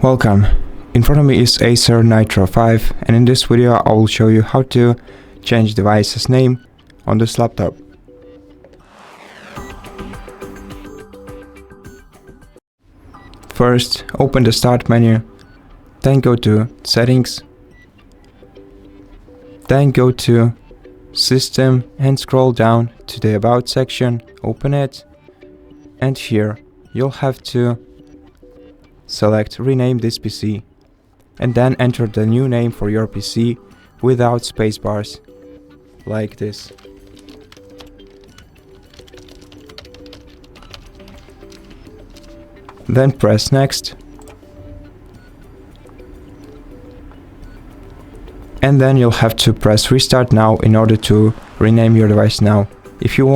Welcome. In front of me is ACER Nitro 5, and in this video I will show you how to change device's name on this laptop. First, open the Start menu, then go to Settings, then go to System and scroll down to the About section, open it, and here you'll have to select Rename this PC, and then enter the new name for your PC without spacebars, like this. Then press Next, and then you'll have to press Restart Now in order to rename your device now. If you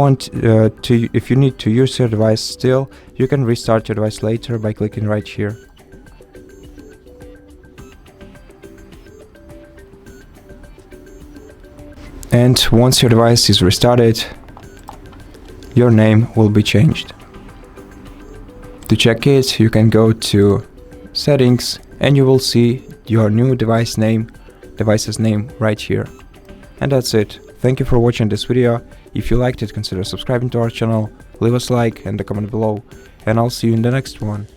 need to use your device still, you can restart your device later by clicking right here. And once your device is restarted, your name will be changed. To check it, you can go to Settings and you will see your new device's name right here. And that's it. Thank you for watching this video. If you liked it, consider subscribing to our channel, leave us a like and a comment below, and I'll see you in the next one.